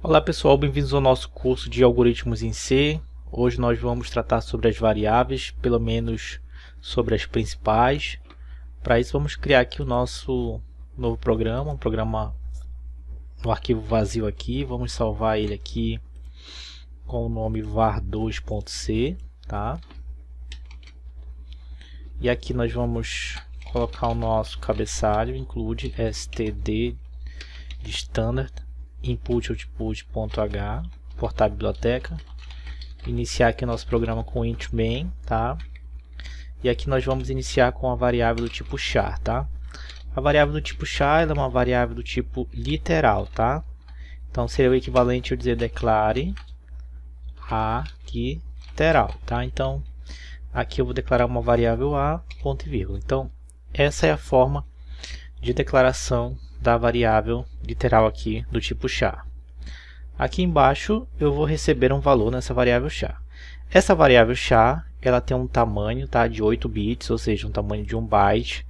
Olá pessoal, bem-vindos ao nosso curso de algoritmos em C. Hoje nós vamos tratar sobre as variáveis, pelo menos sobre as principais. Para isso vamos criar aqui o nosso novo programa, um programa no arquivo vazio aqui. Vamos salvar ele aqui com o nome var2.c, tá? E aqui nós vamos colocar o nosso cabeçalho, include std de standard input/output.h, portar a biblioteca, iniciar aqui o nosso programa com int main, tá? E aqui nós vamos iniciar com a variável do tipo char, tá? A variável do tipo char ela é uma variável do tipo literal, tá? Então seria o equivalente a eu dizer declare a literal, tá? Então aqui eu vou declarar uma variável a, ponto e vírgula. Então essa é a forma de declaração da variável literal aqui do tipo char. Aqui embaixo eu vou receber um valor nessa variável char. Essa variável char ela tem um tamanho, tá, de 8 bits, ou seja, um tamanho de 1 byte.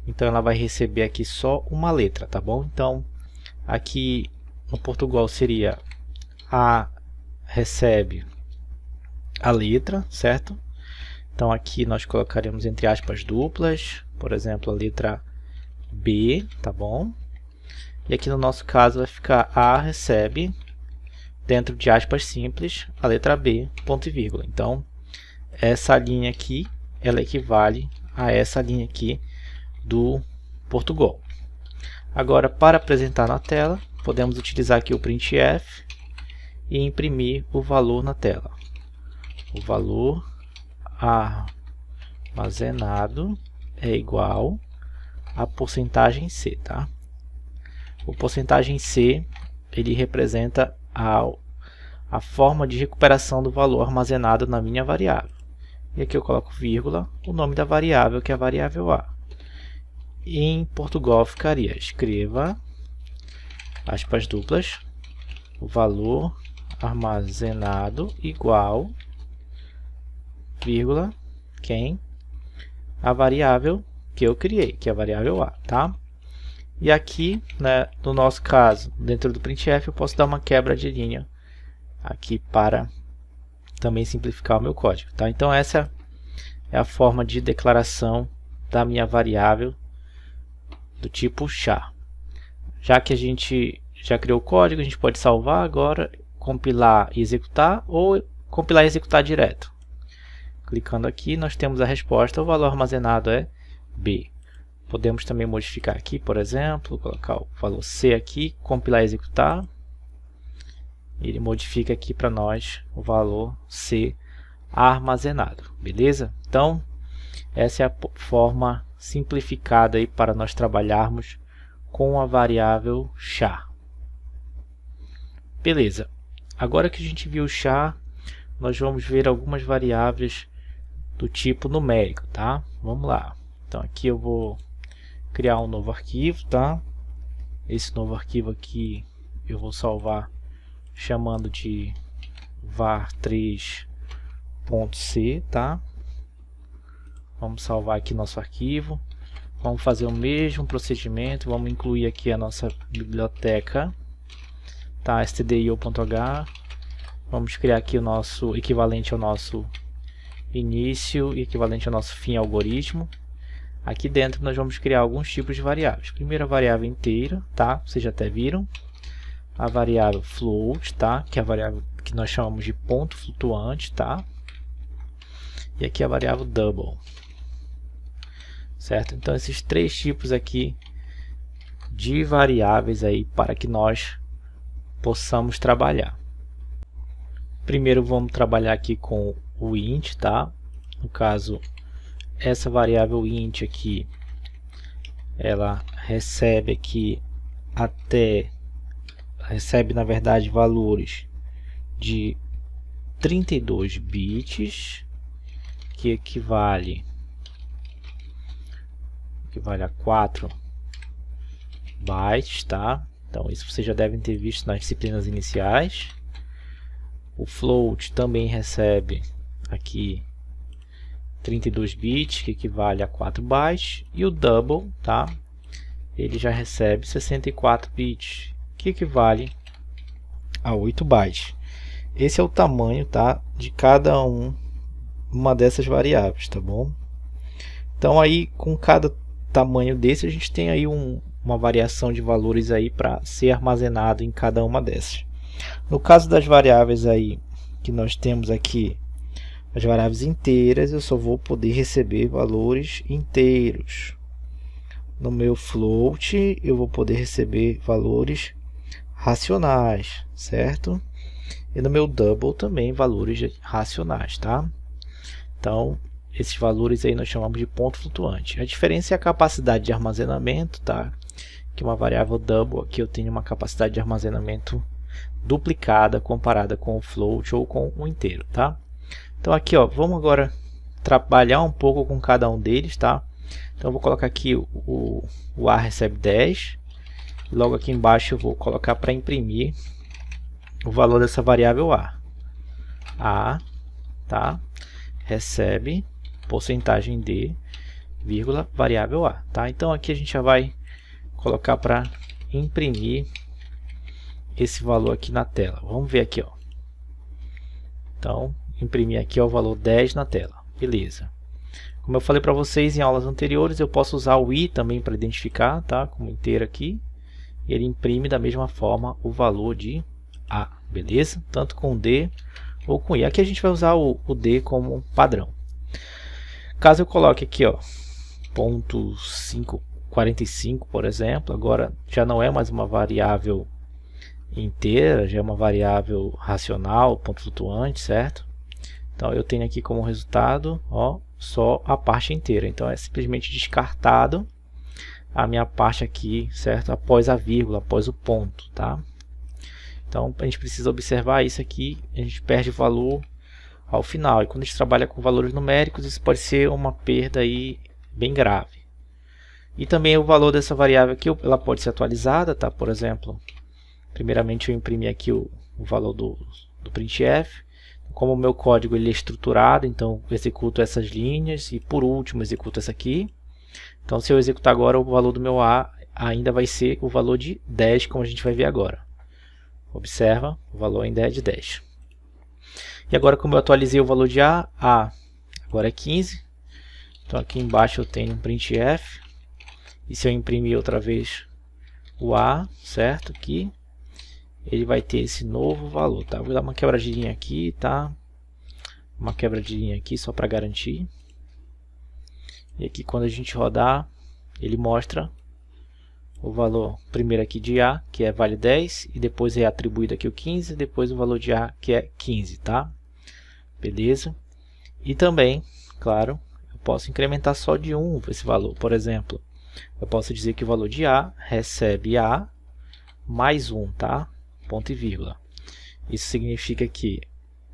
Então ela vai receber aqui só uma letra, tá bom? Então aqui no Portugal seria a recebe a letra, certo? Então aqui nós colocaremos entre aspas duplas, por exemplo, a letra B, tá bom? E aqui no nosso caso vai ficar A recebe, dentro de aspas simples, a letra B, ponto e vírgula. Então, essa linha aqui, ela equivale a essa linha aqui do Portugal. Agora, para apresentar na tela, podemos utilizar aqui o printf e imprimir o valor na tela. O valor armazenado é igual a porcentagem C, tá? O porcentagem C, ele representa a forma de recuperação do valor armazenado na minha variável. E aqui eu coloco vírgula, o nome da variável, que é a variável A. E em Portugal ficaria, escreva, aspas duplas, o valor armazenado igual, vírgula, quem? A variável que eu criei, que é a variável A, tá? E aqui, né, no nosso caso, dentro do printf, eu posso dar uma quebra de linha aqui para também simplificar o meu código, tá? Então essa é a forma de declaração da minha variável do tipo char. Já que a gente já criou o código, a gente pode salvar agora, compilar e executar, ou compilar e executar direto. Clicando aqui, nós temos a resposta, o valor armazenado é B. Podemos também modificar aqui, por exemplo, colocar o valor C aqui, compilar e executar. Ele modifica aqui para nós o valor C armazenado, beleza? Então, essa é a forma simplificada aí para nós trabalharmos com a variável char. Beleza. Agora que a gente viu o char, nós vamos ver algumas variáveis do tipo numérico, tá? Vamos lá. Então aqui eu vou criar um novo arquivo, tá? Esse novo arquivo aqui eu vou salvar chamando de var3.c, tá? Vamos salvar aqui nosso arquivo. Vamos fazer o mesmo procedimento, vamos incluir aqui a nossa biblioteca, tá? stdio.h. Vamos criar aqui o nosso equivalente ao nosso início e equivalente ao nosso fim algoritmo. Aqui dentro nós vamos criar alguns tipos de variáveis. Primeiro a variável inteira, tá? Vocês já até viram. A variável float, tá? Que é a variável que nós chamamos de ponto flutuante, tá? E aqui a variável double. Certo? Então esses três tipos aqui de variáveis aí para que nós possamos trabalhar. Primeiro vamos trabalhar aqui com o int, tá? No caso, essa variável int aqui, ela recebe aqui recebe na verdade valores de 32 bits, que equivale a 4 bytes, tá? Então isso vocês já devem ter visto nas disciplinas iniciais. O float também recebe aqui 32 bits, que equivale a 4 bytes, e o double, tá? Ele já recebe 64 bits, que equivale a 8 bytes. Esse é o tamanho, tá, de cada uma dessas variáveis, tá bom? Então aí com cada tamanho desse a gente tem aí uma variação de valores aí para ser armazenado em cada uma dessas. No caso das variáveis aí que nós temos aqui, as variáveis inteiras, eu só vou poder receber valores inteiros. No meu float eu vou poder receber valores racionais, certo? E no meu double também valores racionais, tá? Então esses valores aí nós chamamos de ponto flutuante. A diferença é a capacidade de armazenamento, tá? Que uma variável double aqui eu tenho uma capacidade de armazenamento duplicada comparada com o float ou com o inteiro, tá? Então aqui, ó, vamos agora trabalhar um pouco com cada um deles, tá? Então eu vou colocar aqui o A recebe 10. E logo aqui embaixo eu vou colocar para imprimir o valor dessa variável A. A, tá? Recebe porcentagem de vírgula variável A, tá? Então aqui a gente já vai colocar para imprimir esse valor aqui na tela. Vamos ver aqui, ó. Então, imprimir aqui ó, o valor 10 na tela. Beleza. Como eu falei para vocês em aulas anteriores, eu posso usar o i também para identificar, tá? Como inteiro aqui. Ele imprime da mesma forma o valor de A, beleza? Tanto com D ou com i. Aqui a gente vai usar o D como padrão. Caso eu coloque aqui, ó, 0.545, por exemplo, agora já não é mais uma variável inteira, já é uma variável racional, ponto flutuante, certo? Então eu tenho aqui como resultado, ó, só a parte inteira. Então é simplesmente descartado a minha parte aqui, certo? Após a vírgula, após o ponto, tá? Então a gente precisa observar isso aqui, a gente perde valor ao final. E quando a gente trabalha com valores numéricos, isso pode ser uma perda aí bem grave. E também o valor dessa variável aqui, ela pode ser atualizada, tá? Por exemplo, primeiramente eu imprimi aqui o valor do printf. Como o meu código ele é estruturado, então eu executo essas linhas e por último executo essa aqui. Então se eu executar agora, o valor do meu A ainda vai ser o valor de 10, como a gente vai ver agora. Observa, o valor ainda é de 10. E agora como eu atualizei o valor de A agora é 15. Então aqui embaixo eu tenho um printf. E se eu imprimir outra vez o A, certo? Aqui, ele vai ter esse novo valor, tá? Vou dar uma quebradinha aqui, tá? Uma quebradinha aqui só para garantir. E aqui quando a gente rodar, ele mostra o valor primeiro aqui de A, que vale 10, e depois é atribuído aqui o 15, depois o valor de A, que é 15, tá? Beleza? E também, claro, eu posso incrementar só de 1 esse valor. Por exemplo, eu posso dizer que o valor de A recebe A mais 1, tá? Ponto e vírgula. Isso significa que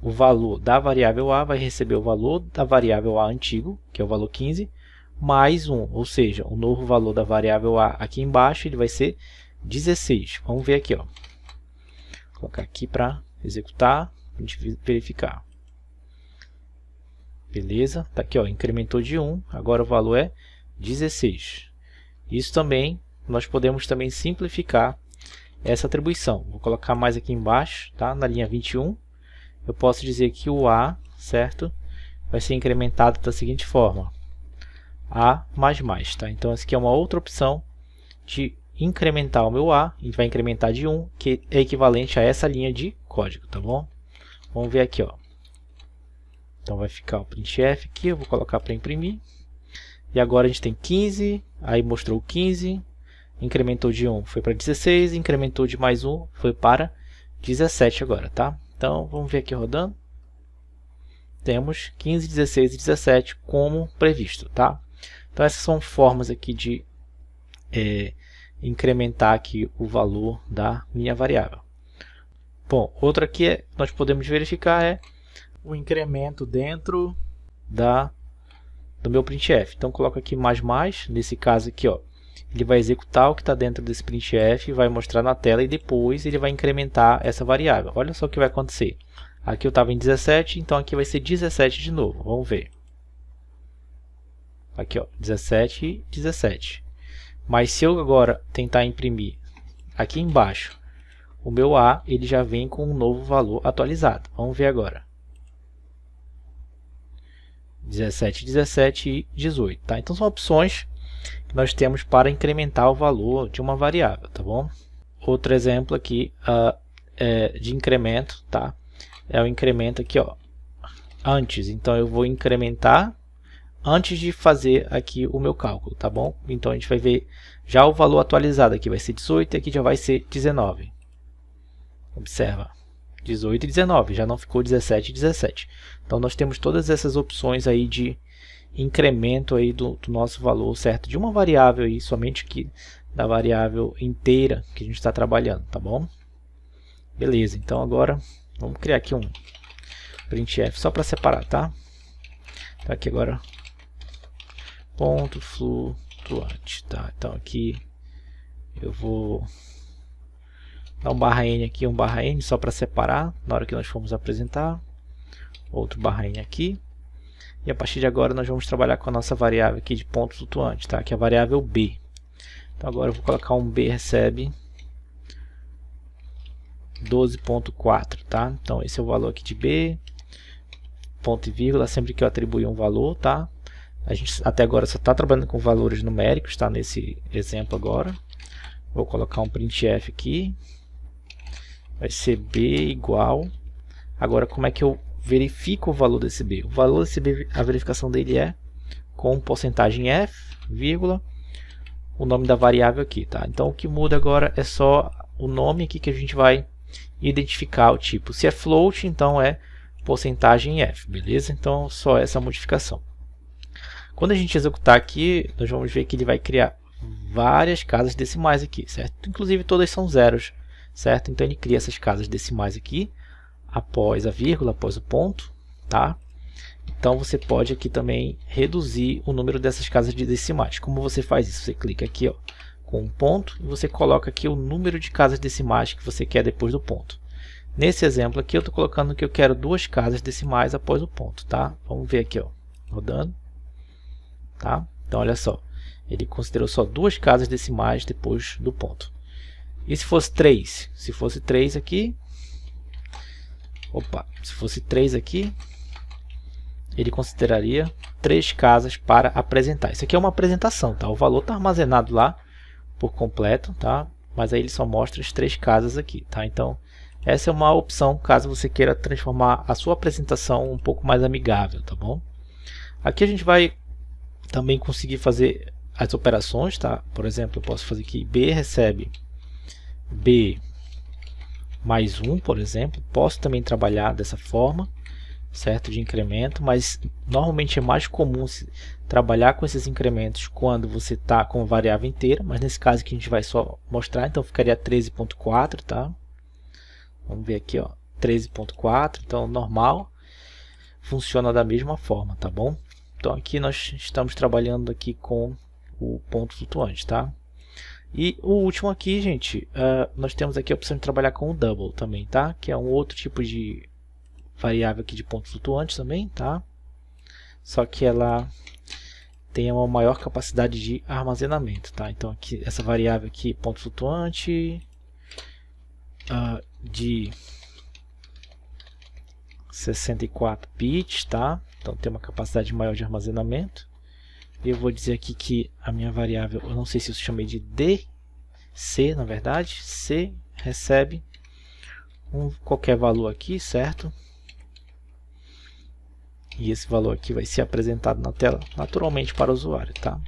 o valor da variável A vai receber o valor da variável A antigo, que é o valor 15, mais 1, ou seja, o novo valor da variável A aqui embaixo ele vai ser 16. Vamos ver aqui, ó. Vou colocar aqui para executar, para a gente verificar. Beleza? Tá aqui, ó, incrementou de 1, agora o valor é 16. Isso também, nós podemos também simplificar essa atribuição. Vou colocar mais aqui embaixo, tá? Na linha 21, eu posso dizer que o A, certo? Vai ser incrementado da seguinte forma. A mais, tá? Então essa aqui é uma outra opção de incrementar o meu A. A gente vai incrementar de 1, que é equivalente a essa linha de código, tá bom? Vamos ver aqui, ó. Então vai ficar o printf aqui, eu vou colocar para imprimir. E agora a gente tem 15, aí mostrou 15, incrementou de 1, foi para 16, incrementou de mais 1, foi para 17 agora, tá? Então vamos ver aqui rodando. Temos 15, 16 e 17 como previsto, tá? Então essas são formas aqui de incrementar aqui o valor da minha variável. Bom, outra que nós podemos verificar é o incremento dentro do meu printf. Então coloco aqui mais, nesse caso aqui, ó, ele vai executar o que está dentro desse printf, vai mostrar na tela e depois ele vai incrementar essa variável. Olha só o que vai acontecer. Aqui eu estava em 17, então aqui vai ser 17 de novo. Vamos ver. Aqui, ó, 17 e 17. Mas se eu agora tentar imprimir aqui embaixo o meu A ele já vem com um novo valor atualizado. Vamos ver agora. 17, 17 e 18, tá? Então são opções que nós temos para incrementar o valor de uma variável, tá bom? Outro exemplo aqui de incremento, tá? É o incremento aqui, ó, antes. Então eu vou incrementar antes de fazer aqui o meu cálculo, tá bom? Então a gente vai ver já o valor atualizado aqui vai ser 18 e aqui já vai ser 19. Observa, 18 e 19, já não ficou 17 e 17. Então nós temos todas essas opções aí de incremento aí do nosso valor, certo? De uma variável aí, somente aqui da variável inteira que a gente está trabalhando, tá bom? Beleza, então agora vamos criar aqui um printf só para separar, tá? Então aqui agora ponto flutuante, tá? Então aqui eu vou dar um barra n aqui, um barra n só para separar na hora que nós formos apresentar. Outro barra n aqui. E a partir de agora nós vamos trabalhar com a nossa variável aqui de ponto flutuante, tá? Que é a variável b. Então agora eu vou colocar um b recebe 12.4, tá? Então esse é o valor aqui de b, ponto e vírgula, sempre que eu atribuir um valor, tá? A gente até agora só está trabalhando com valores numéricos, tá? Nesse exemplo agora. Vou colocar um printf aqui. Vai ser b igual. Agora como é que eu verifico o valor desse b? O valor desse b, a verificação dele é com porcentagem f, vírgula, o nome da variável aqui, tá? Então o que muda agora é só o nome aqui que a gente vai identificar o tipo. Se é float, então é porcentagem f, beleza? Então só essa modificação. Quando a gente executar aqui, nós vamos ver que ele vai criar várias casas decimais aqui, certo? Inclusive todas são zeros, certo? Então ele cria essas casas decimais aqui após a vírgula, após o ponto, tá? Então você pode aqui também reduzir o número dessas casas de decimais. Como você faz isso? Você clica aqui, ó, com um ponto e você coloca aqui o número de casas decimais que você quer depois do ponto. Nesse exemplo aqui eu estou colocando que eu quero 2 casas decimais após o ponto, tá? Vamos ver aqui, ó, rodando, tá? Então olha só, ele considerou só 2 casas decimais depois do ponto. E se fosse 3? Se fosse 3 aqui, se fosse 3 aqui, ele consideraria 3 casas para apresentar. Isso aqui é uma apresentação, tá? O valor está armazenado lá por completo, tá? Mas aí ele só mostra as 3 casas aqui, tá? Então essa é uma opção caso você queira transformar a sua apresentação um pouco mais amigável, tá bom? Aqui a gente vai também conseguir fazer as operações, tá? Por exemplo, eu posso fazer aqui b recebe b mais 1, por exemplo. Posso também trabalhar dessa forma, certo? De incremento, mas normalmente é mais comum trabalhar com esses incrementos quando você está com a variável inteira, mas nesse caso aqui a gente vai só mostrar, então ficaria 13.4, tá? Vamos ver aqui, ó, 13.4, então normal, funciona da mesma forma, tá bom? Então aqui nós estamos trabalhando aqui com o ponto flutuante, tá? E o último aqui, gente, nós temos aqui a opção de trabalhar com o double também, tá? Que é um outro tipo de variável aqui de ponto flutuante também, tá? Só que ela tem uma maior capacidade de armazenamento, tá? Então aqui essa variável aqui, ponto flutuante, de 64 bits, tá? Então tem uma capacidade maior de armazenamento. E eu vou dizer aqui que a minha variável, eu não sei se eu chamei de DC, na verdade, C recebe qualquer valor aqui, certo? E esse valor aqui vai ser apresentado na tela naturalmente para o usuário, tá?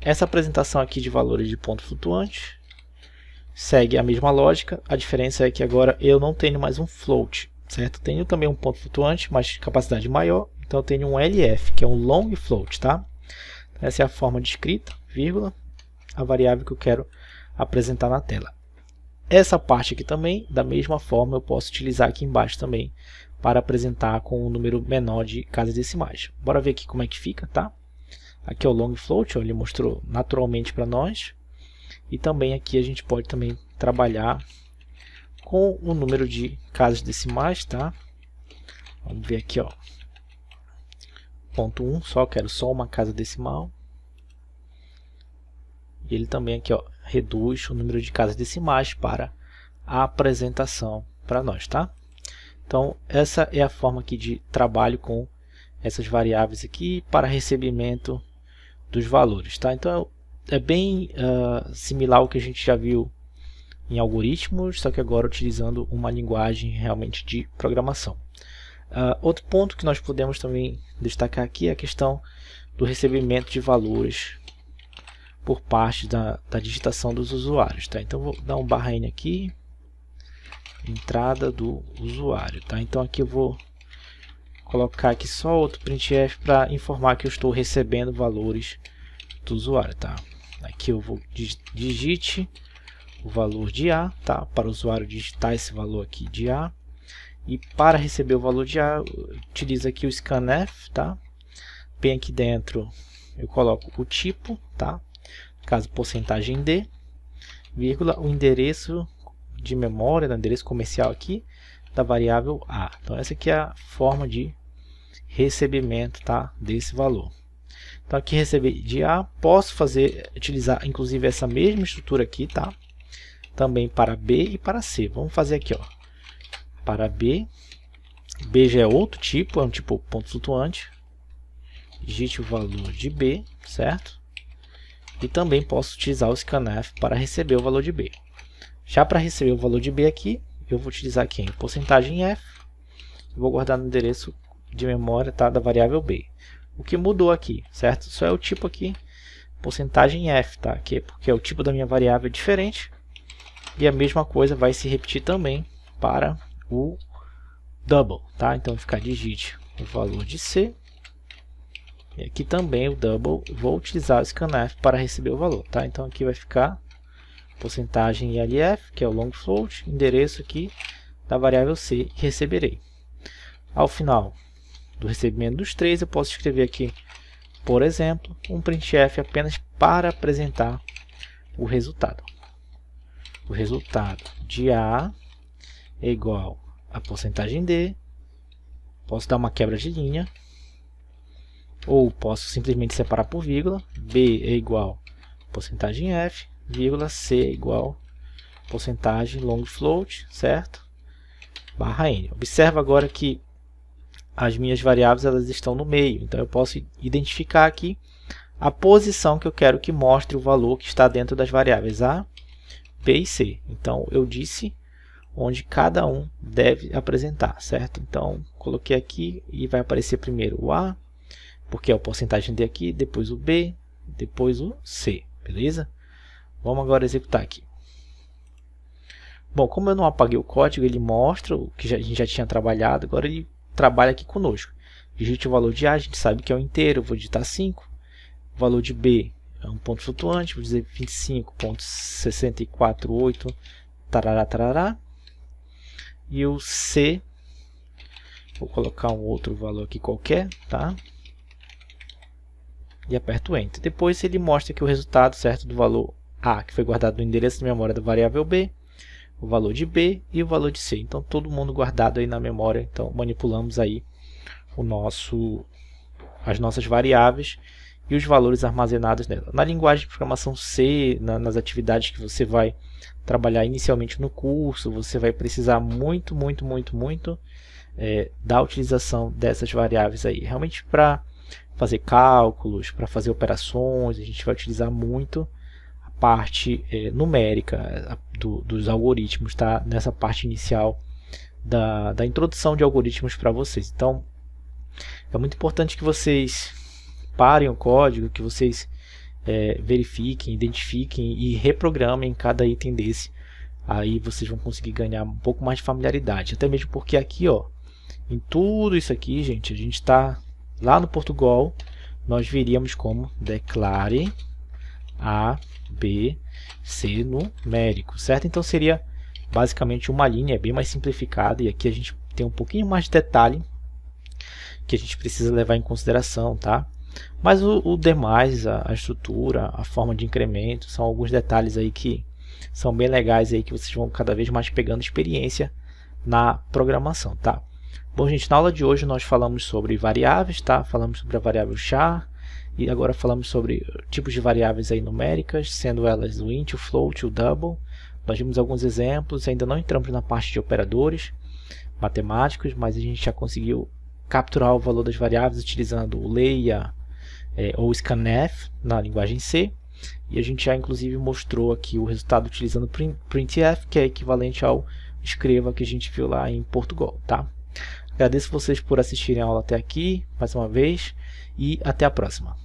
Essa apresentação aqui de valores de ponto flutuante segue a mesma lógica, a diferença é que agora eu não tenho mais um float, certo? Tenho também um ponto flutuante, mas de capacidade maior, então eu tenho um LF, que é um long float, tá? Essa é a forma de escrita, vírgula, a variável que eu quero apresentar na tela. Essa parte aqui também, da mesma forma, eu posso utilizar aqui embaixo também para apresentar com um número menor de casas decimais. Bora ver aqui como é que fica, tá? Aqui é o long float, ó, ele mostrou naturalmente para nós. E também aqui a gente pode também trabalhar com o número de casas decimais, tá? Vamos ver aqui, ó. Ponto 1, quero só uma casa decimal. E ele também aqui, ó, reduz o número de casas decimais para a apresentação para nós, tá? Então, essa é a forma aqui de trabalho com essas variáveis aqui para recebimento dos valores, tá? Então, é bem similar ao que a gente já viu em algoritmos, só que agora utilizando uma linguagem realmente de programação. Outro ponto que nós podemos também destacar aqui é a questão do recebimento de valores por parte da digitação dos usuários, tá? Então, vou dar um /n aqui, entrada do usuário, tá? Então, aqui eu vou colocar aqui só outro printf para informar que eu estou recebendo valores do usuário, tá? Aqui eu vou digite o valor de A, tá? Para o usuário digitar esse valor aqui de A, e para receber o valor de A, utiliza aqui o scanf, tá? Bem aqui dentro eu coloco o tipo, tá? No caso, porcentagem D, vírgula, o endereço de memória, o endereço comercial aqui da variável A. Então essa aqui é a forma de recebimento, tá? Desse valor. Então aqui receber de A, posso utilizar inclusive essa mesma estrutura aqui, tá? Também para B e para C. Vamos fazer aqui, ó. Para B, B já é outro tipo, é um tipo ponto flutuante. Digite o valor de B, certo? E também posso utilizar o scanf para receber o valor de B. Já para receber o valor de B aqui, eu vou utilizar aqui em porcentagem F. Vou guardar no endereço de memória, tá, da variável B. O que mudou aqui, certo? Só é o tipo aqui, porcentagem F, tá? Aqui, porque o tipo da minha variável é diferente. E a mesma coisa vai se repetir também para o double, tá? Então, ficar digite o valor de C. E aqui também o double, vou utilizar o scanf para receber o valor, tá? Então aqui vai ficar porcentagem ILF, que é o long float, endereço aqui da variável C, e receberei. Ao final do recebimento dos três, eu posso escrever aqui, por exemplo, um printf apenas para apresentar o resultado. O resultado de A é igual a porcentagem D. Posso dar uma quebra de linha, ou posso simplesmente separar por vírgula. B é igual a porcentagem F, vírgula, C é igual a porcentagem long float, certo? /n. Observa agora que as minhas variáveis elas estão no meio, então eu posso identificar aqui a posição que eu quero que mostre o valor que está dentro das variáveis A, B e C. Então eu disse onde cada um deve apresentar, certo? Então coloquei aqui e vai aparecer primeiro o A, porque é a porcentagem D aqui, depois o B, depois o C, beleza? Vamos agora executar aqui. Bom, como eu não apaguei o código, ele mostra o que a gente já tinha trabalhado, agora ele trabalha aqui conosco. Digite o valor de A, a gente sabe que é um inteiro, eu vou digitar 5. O valor de B é um ponto flutuante, vou dizer 25.648, tarará, tarará. E o C, vou colocar um outro valor aqui qualquer, tá? E aperto Enter. Depois ele mostra aqui o resultado, certo, do valor A, que foi guardado no endereço de memória da variável B, o valor de B e o valor de C. Então, todo mundo guardado aí na memória. Então, manipulamos aí as nossas variáveis e os valores armazenados nela. Na linguagem de programação C, nas atividades que você vai trabalhar inicialmente no curso, você vai precisar muito da utilização dessas variáveis aí. Realmente para fazer cálculos, para fazer operações, a gente vai utilizar muito a parte numérica dos algoritmos, tá? Nessa parte inicial da introdução de algoritmos para vocês. Então, é muito importante que vocês parem o código, que vocês verifiquem, identifiquem e reprogramem cada item desse. Aí vocês vão conseguir ganhar um pouco mais de familiaridade. Até mesmo porque aqui, ó, em tudo isso aqui, gente, a gente está lá no Portugal, nós veríamos como declare A, B, C numérico, certo? Então seria basicamente uma linha, bem mais simplificada, e aqui a gente tem um pouquinho mais de detalhe que a gente precisa levar em consideração, tá? Mas o demais, a estrutura, a forma de incremento, são alguns detalhes aí que são bem legais aí, que vocês vão cada vez mais pegando experiência na programação, tá? Bom, gente, na aula de hoje nós falamos sobre variáveis, tá? Falamos sobre a variável char, e agora falamos sobre tipos de variáveis aí numéricas, sendo elas o int, o float, o double. Nós vimos alguns exemplos, ainda não entramos na parte de operadores matemáticos, mas a gente já conseguiu capturar o valor das variáveis utilizando o leia ou scanf na linguagem C, e a gente já inclusive mostrou aqui o resultado utilizando printf, que é equivalente ao escreva que a gente viu lá em Portugal, tá? Agradeço vocês por assistirem a aula até aqui, mais uma vez, e até a próxima.